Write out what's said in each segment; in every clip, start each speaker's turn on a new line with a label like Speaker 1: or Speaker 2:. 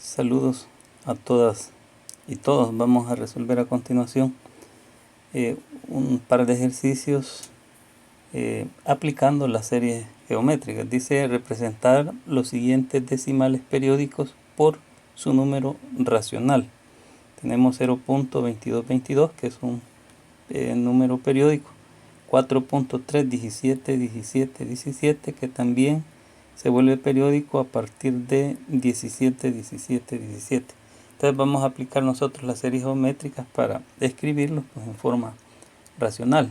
Speaker 1: Saludos a todas y todos. Vamos a resolver a continuación un par de ejercicios aplicando las series geométricas. Dice representar los siguientes decimales periódicos por su número racional. Tenemos 0.2222, que es un número periódico, 4.3171717, que también se vuelve periódico a partir de 171717. Entonces vamos a aplicar nosotros las series geométricas para escribirlos pues, en forma racional.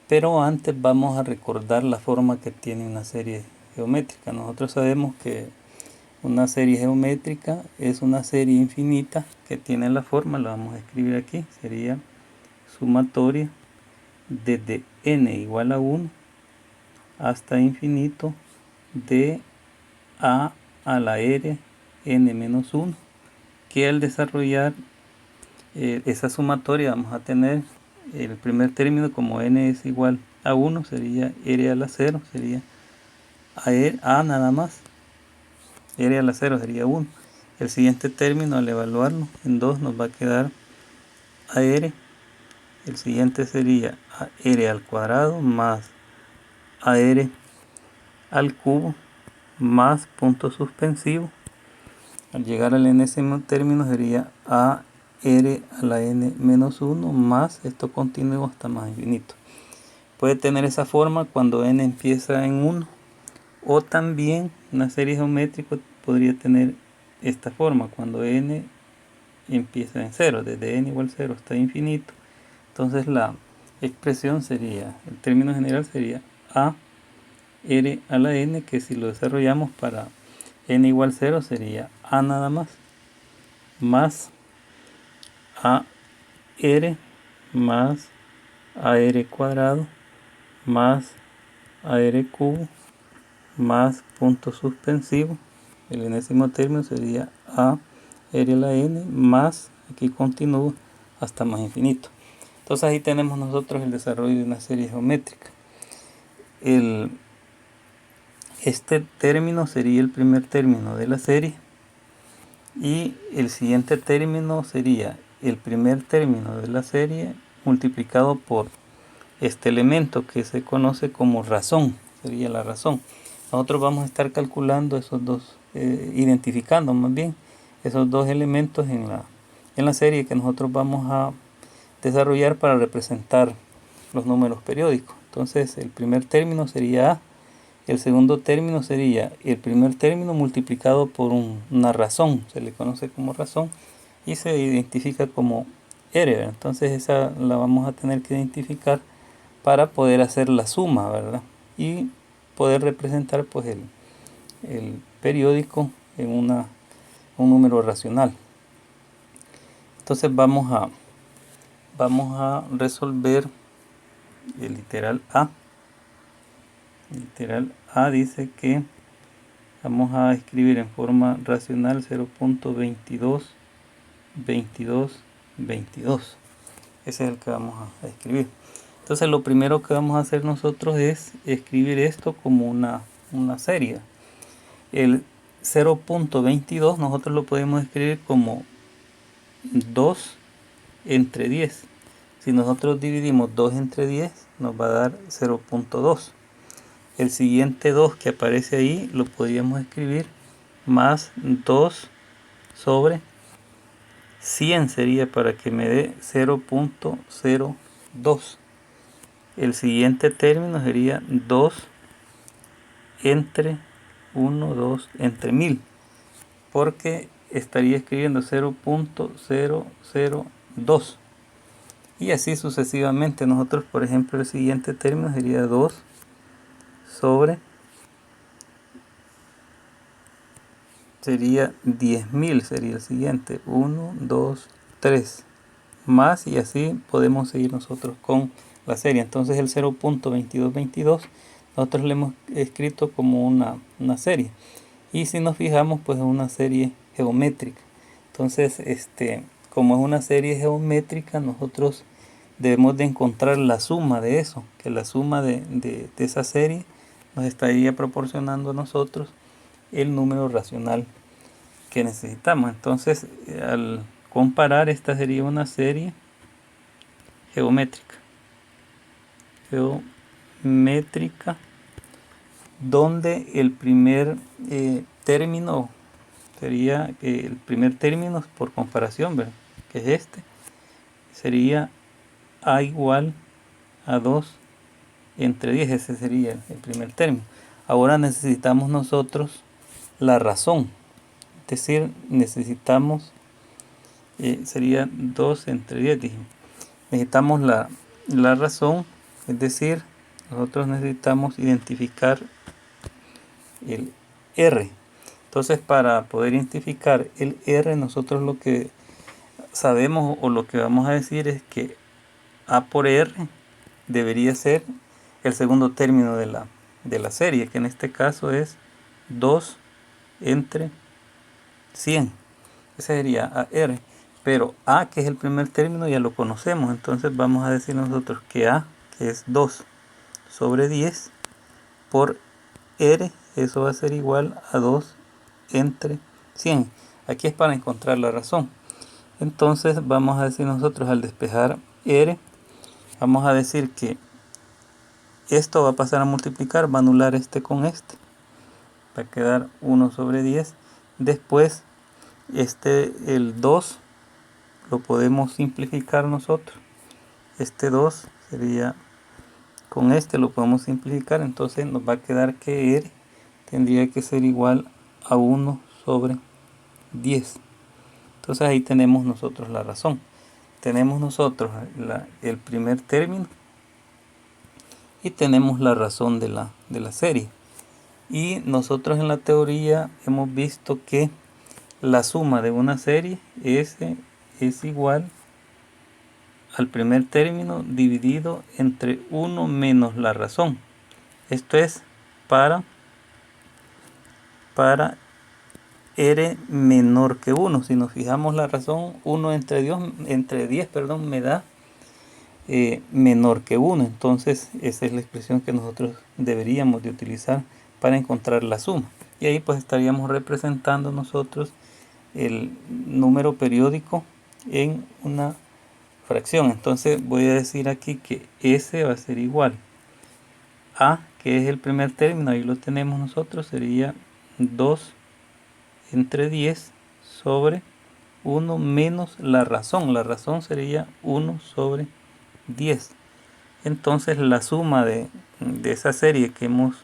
Speaker 1: Pero antes vamos a recordar la forma que tiene una serie geométrica. Nosotros sabemos que una serie geométrica es una serie infinita que tiene la forma, la vamos a escribir aquí, sería sumatoria desde n igual a 1 hasta infinito de a la r n menos 1, que al desarrollar esa sumatoria vamos a tener el primer término, como n es igual a 1, sería r a la 0, sería a nada más, r a la 0 sería 1. El siguiente término, al evaluarlo en 2, nos va a quedar ar. El siguiente sería ar al cuadrado más ar al cubo más punto suspensivo. Al llegar al enésimo término sería a r a la n menos 1 más esto continuo hasta más infinito. Puede tener esa forma cuando n empieza en 1, o también una serie geométrica podría tener esta forma cuando n empieza en 0, desde n igual 0 hasta infinito. Entonces la expresión sería, el término general sería a r a la n, que si lo desarrollamos para n igual 0 sería a nada más a r más ar cuadrado más ar cubo más punto suspensivo. El enésimo término sería a r a la n más, aquí continúa hasta más infinito. Entonces ahí tenemos nosotros el desarrollo de una serie geométrica. Este término sería el primer término de la serie, y el siguiente término sería el primer término de la serie multiplicado por este elemento que se conoce como razón, sería la razón. Nosotros vamos a estar calculando esos dos, identificando más bien esos dos elementos en la serie que nosotros vamos a desarrollar para representar los números periódicos. Entonces el primer término sería a, el segundo término sería el primer término multiplicado por una razón, se le conoce como razón, y se identifica como r. Entonces esa la vamos a tener que identificar para poder hacer la suma, ¿verdad? Y poder representar pues el periódico en un número racional. Entonces vamos a resolver el literal A. El literal A dice que vamos a escribir en forma racional 0.222222. Ese es el que vamos a escribir. Entonces lo primero que vamos a hacer nosotros es escribir esto como una serie. El 0.22 nosotros lo podemos escribir como 2 entre 10. Si nosotros dividimos 2 entre 10 nos va a dar 0.2. El siguiente 2 que aparece ahí lo podríamos escribir más 2 sobre 100, sería para que me dé 0.02. El siguiente término sería 2 entre 1, 2 entre 1000, porque estaría escribiendo 0.002. Y así sucesivamente. Nosotros, por ejemplo, el siguiente término sería 2 sobre, sería 10.000, sería el siguiente, 1, 2, 3, más, y así podemos seguir nosotros con la serie. Entonces el 0.2222 nosotros le hemos escrito como una serie, y si nos fijamos pues es una serie geométrica. Entonces como es una serie geométrica, nosotros debemos de encontrar la suma de eso, que la suma de esa serie nos estaría proporcionando a nosotros el número racional que necesitamos. Entonces, al comparar, esta sería una serie geométrica. Donde el primer término sería el primer término por comparación, ¿verdad? Que es este, sería a igual a 2 entre 10. Ese sería el primer término. Ahora necesitamos nosotros la razón, es decir, necesitamos sería 2 entre 10, dijimos. Necesitamos la razón, es decir, nosotros necesitamos identificar el R. Entonces, para poder identificar el R, nosotros lo que sabemos o lo que vamos a decir es que A por R debería ser el segundo término de la serie, que en este caso es 2 entre 100. Ese sería AR. Pero A, que es el primer término, ya lo conocemos. Entonces vamos a decir nosotros que A, que es 2 sobre 10, por R, eso va a ser igual a 2 entre 100. Aquí es para encontrar la razón. Entonces vamos a decir nosotros, al despejar R, vamos a decir que esto va a pasar a multiplicar, va a anular este con este, va a quedar 1 sobre 10. Después el 2 lo podemos simplificar nosotros. Este 2 sería, con este lo podemos simplificar, entonces nos va a quedar que R tendría que ser igual a 1 sobre 10. Entonces ahí tenemos nosotros la razón. Tenemos nosotros el primer término y tenemos la razón de la serie. Y nosotros en la teoría hemos visto que la suma de una serie S es igual al primer término dividido entre 1 menos la razón. Esto es para R menor que 1. Si nos fijamos la razón, 1 entre 10 me da menor que 1. Entonces esa es la expresión que nosotros deberíamos de utilizar para encontrar la suma. Y ahí pues estaríamos representando nosotros el número periódico en una fracción. Entonces voy a decir aquí que S va a ser igual a, que es el primer término, ahí lo tenemos nosotros, sería 2 entre 10 sobre 1 menos la razón. La razón sería 1 sobre 10. Entonces la suma de esa serie que hemos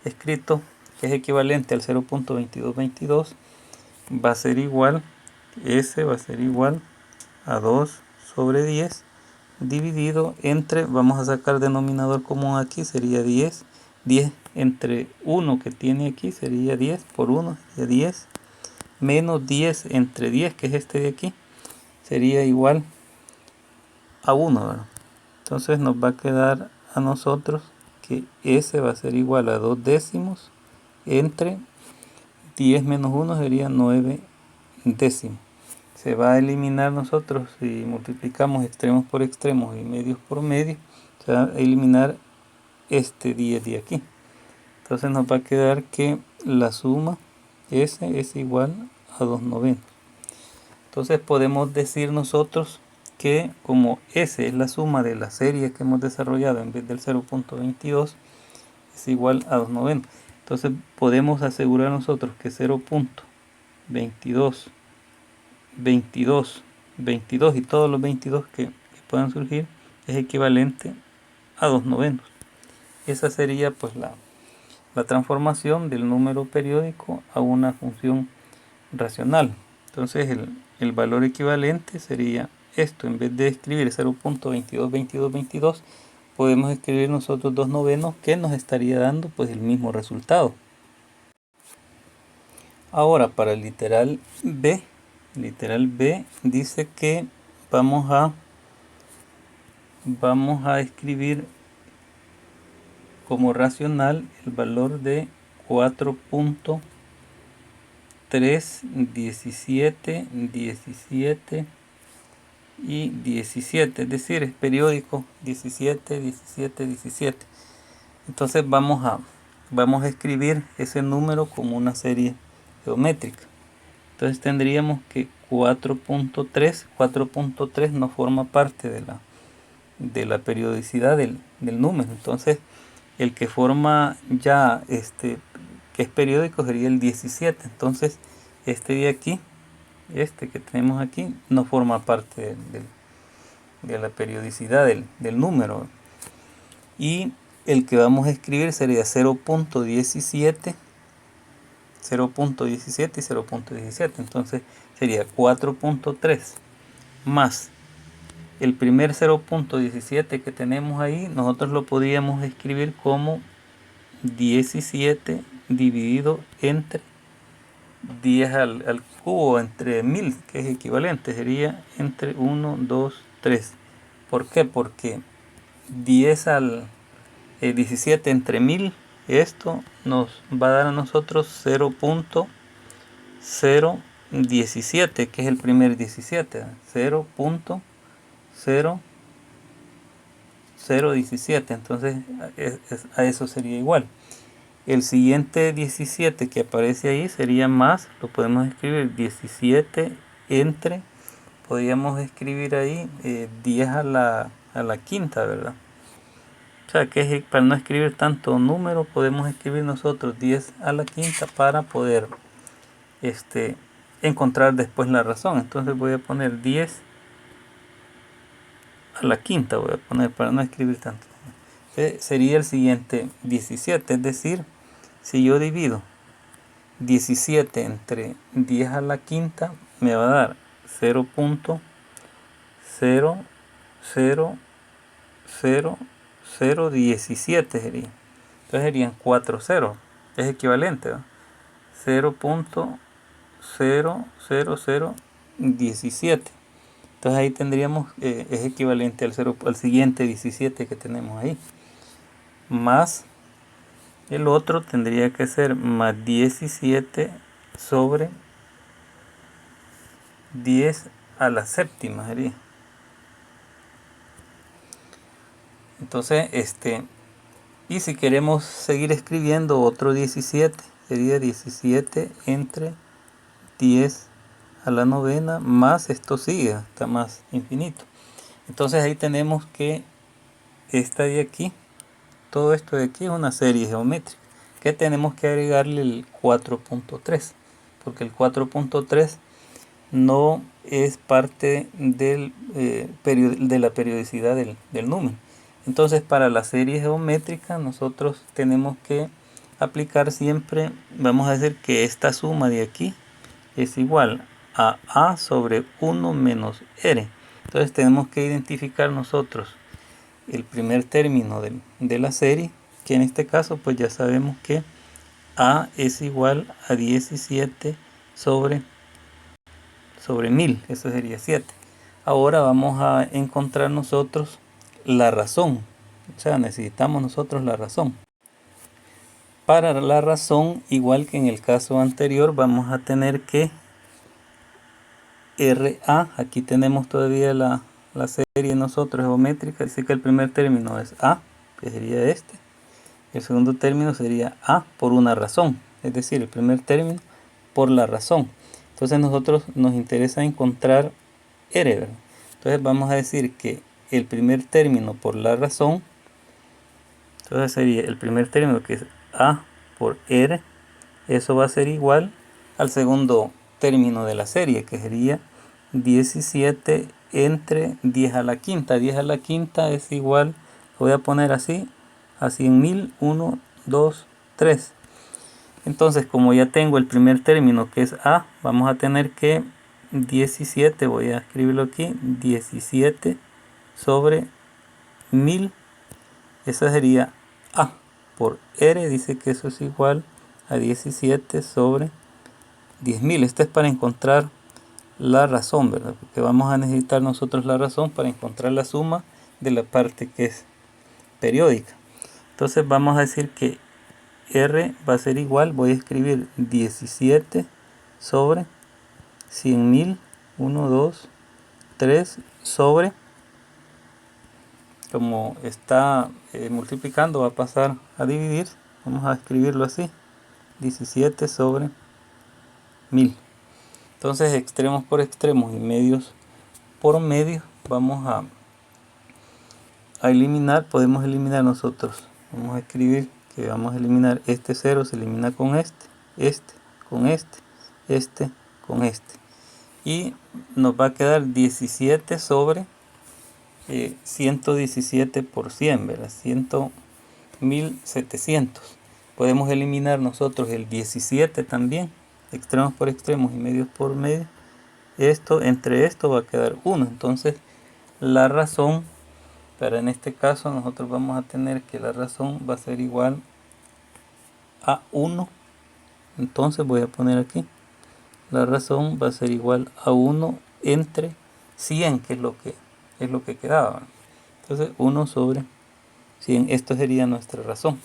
Speaker 1: escrito, que es equivalente al 0.2222, va a ser igual, S va a ser igual a 2 sobre 10 dividido entre, vamos a sacar denominador común aquí, sería 10. 10 entre 1 que tiene aquí sería 10 por 1, sería 10, menos 10 entre 10, que es este de aquí, sería igual a 1, ¿verdad? Entonces nos va a quedar a nosotros que S va a ser igual a 2 décimos entre 10 menos 1 sería 9 décimos. Se va a eliminar nosotros, si multiplicamos extremos por extremos y medios por medios, se va a eliminar este 10 de aquí. Entonces nos va a quedar que la suma S es igual a 2/9. Entonces podemos decir nosotros que como S es la suma de la serie que hemos desarrollado en vez del 0.22, es igual a 2/9. Entonces podemos asegurar nosotros que 0.22, 22, 22 y todos los 22 que puedan surgir es equivalente a 2/9. Esa sería pues la transformación del número periódico a una función racional. Entonces el valor equivalente sería esto. En vez de escribir 0.222222, podemos escribir nosotros 2/9, que nos estaría dando pues el mismo resultado. Ahora para el literal B dice que vamos a escribir como racional el valor de 4.3, 17, 17 y 17, es decir, es periódico 17, 17, 17. Entonces vamos a escribir ese número como una serie geométrica. Entonces tendríamos que 4.3 no forma parte de la periodicidad del número. Entonces el que forma ya que es periódico sería el 17. Entonces este de aquí, este que tenemos aquí, no forma parte de la periodicidad del número. Y el que vamos a escribir sería 0.17 y 0.17. Entonces sería 4.3 más el primer 0.17 que tenemos ahí. Nosotros lo podríamos escribir como 17 dividido entre 10 al cubo, entre 1000, que es equivalente, sería entre 1, 2, 3. ¿Por qué? Porque 10 al 17 entre 1000, esto nos va a dar a nosotros 0.017, que es el primer 17, 0.0017. Entonces a eso sería igual. El siguiente 17 que aparece ahí sería más, lo podemos escribir 17 entre, podríamos escribir ahí 10 a la quinta, ¿verdad? O sea que para no escribir tanto número, podemos escribir nosotros 10 a la quinta para poder encontrar después la razón. Entonces voy a poner 10 a la quinta, voy a poner para no escribir tanto. Sería el siguiente 17, es decir, si yo divido 17 entre 10 a la quinta, me va a dar 0.00017 sería. Entonces serían 4 ceros. Es equivalente, ¿no? 0.00017. Entonces ahí tendríamos, es equivalente al siguiente 17 que tenemos ahí. Más el otro tendría que ser más 17 sobre 10 a la séptima sería. Entonces, y si queremos seguir escribiendo otro 17, sería 17 entre 10 a la novena, más esto sigue hasta más infinito. Entonces ahí tenemos que esta de aquí, todo esto de aquí es una serie geométrica, que tenemos que agregarle el 4.3, porque el 4.3 no es parte de la periodicidad del número. Entonces para la serie geométrica nosotros tenemos que aplicar siempre, vamos a decir que esta suma de aquí es igual a A sobre 1 menos R. Entonces tenemos que identificar nosotros el primer término de la serie, que en este caso pues ya sabemos que A es igual a 17 sobre 1000, eso sería 7. Ahora vamos a encontrar nosotros la razón, o sea, necesitamos nosotros la razón. Para la razón, igual que en el caso anterior, vamos a tener que RA, aquí tenemos todavía la serie nosotros geométrica, así que el primer término es A, que sería este. El segundo término sería A por una razón, es decir, el primer término por la razón. Entonces nosotros nos interesa encontrar R, ¿verdad? Entonces vamos a decir que el primer término por la razón, entonces sería el primer término que es A por R, eso va a ser igual al segundo término de la serie, que sería 17 entre 10 a la quinta. 10 a la quinta es igual, lo voy a poner así, a 100.000, 1, 2, 3. Entonces, como ya tengo el primer término que es A, vamos a tener que 17, voy a escribirlo aquí, 17 sobre 1000, esa sería A por R, dice que eso es igual a 17 sobre 10.000. Esto es para encontrar la razón, ¿verdad? Porque vamos a necesitar nosotros la razón para encontrar la suma de la parte que es periódica. Entonces vamos a decir que R va a ser igual, voy a escribir 17 sobre 100.000, 1, 2, 3 sobre, como está multiplicando va a pasar a dividir, vamos a escribirlo así, 17 sobre 1000. Entonces extremos por extremos y medios por medios vamos a eliminar. Podemos eliminar nosotros. Vamos a escribir que vamos a eliminar este 0, se elimina con este con este con este. Y nos va a quedar 17 sobre 117 por 100, ¿verdad? 1700. Podemos eliminar nosotros el 17 también, extremos por extremos y medios por medios. Esto entre esto va a quedar 1. Entonces la razón, pero en este caso nosotros vamos a tener que la razón va a ser igual a 1. Entonces voy a poner aquí, la razón va a ser igual a 1 entre 100, que es lo que quedaba. Entonces 1 sobre 100, esto sería nuestra razón.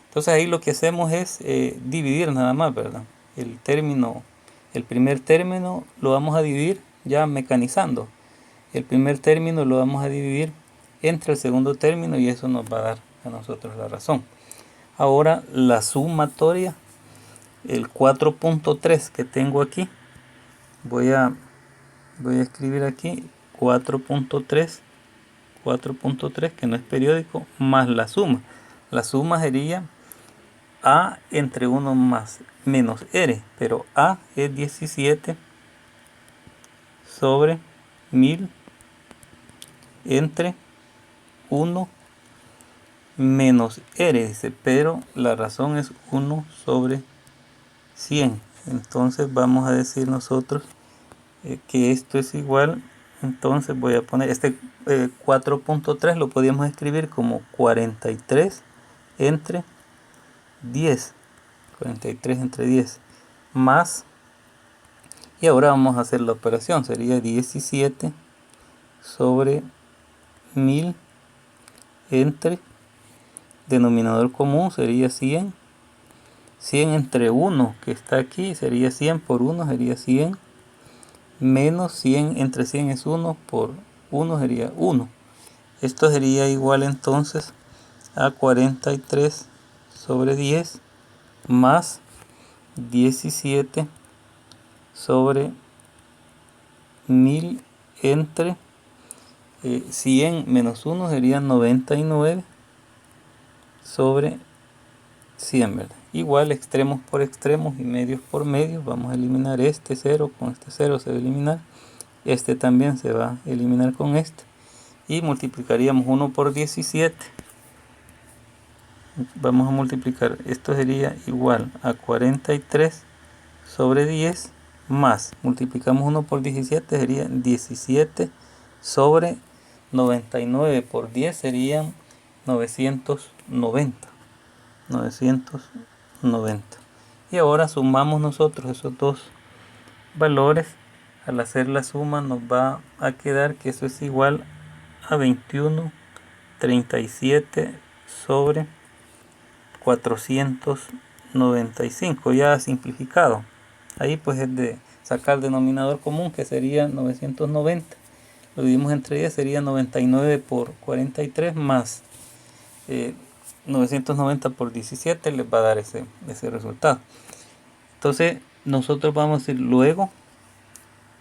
Speaker 1: Entonces ahí lo que hacemos es dividir nada más, ¿verdad? El primer término lo vamos a dividir ya mecanizando. El primer término lo vamos a dividir entre el segundo término y eso nos va a dar a nosotros la razón. Ahora la sumatoria, el 4.3 que tengo aquí, voy a escribir aquí 4.3 que no es periódico, más la suma. La suma sería A entre 1 más menos R, pero A es 17 sobre 1000 entre 1 menos R, dice, pero la razón es 1 sobre 100. Entonces vamos a decir nosotros que esto es igual. Entonces voy a poner este 4.3 lo podíamos escribir como 43 entre 10. 43 entre 10 más, y ahora vamos a hacer la operación, sería 17 sobre 1000 entre denominador común sería 100. 100 entre 1 que está aquí sería 100 por 1 sería 100, menos 100 entre 100 es 1 por 1 sería 1. Esto sería igual entonces a 43 sobre 10 más 17 sobre 1000 entre 100 menos 1 sería 99 sobre 100, ¿verdad? Igual extremos por extremos y medios por medios. Vamos a eliminar este 0 con este 0 se va a eliminar. Este también se va a eliminar con este. Y multiplicaríamos 1 por 17. Vamos a multiplicar. Esto sería igual a 43 sobre 10 más. Multiplicamos 1 por 17 sería 17 sobre 99 por 10 serían 990. Y ahora sumamos nosotros esos dos valores. Al hacer la suma nos va a quedar que eso es igual a 21,37 sobre 495, ya simplificado. Ahí pues es de sacar denominador común, que sería 990. Lo dividimos entre 10, sería 99 por 43 más 990 por 17 les va a dar ese resultado. Entonces nosotros vamos a decir luego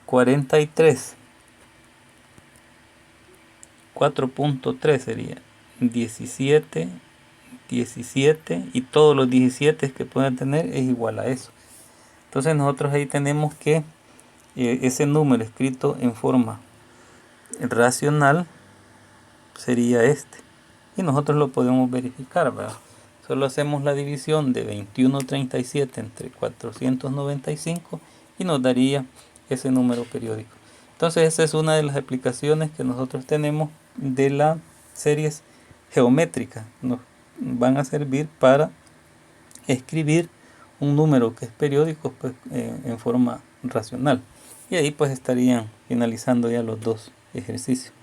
Speaker 1: 43, 4.3 sería 17 y todos los 17 que puedan tener es igual a eso. Entonces nosotros ahí tenemos que ese número escrito en forma racional sería este. Y nosotros lo podemos verificar, ¿verdad? Solo hacemos la división de 21,37 entre 495 y nos daría ese número periódico. Entonces esa es una de las aplicaciones que nosotros tenemos de las series geométricas. Nos van a servir para escribir un número que es periódico pues, en forma racional. Y ahí pues estarían finalizando ya los dos ejercicios.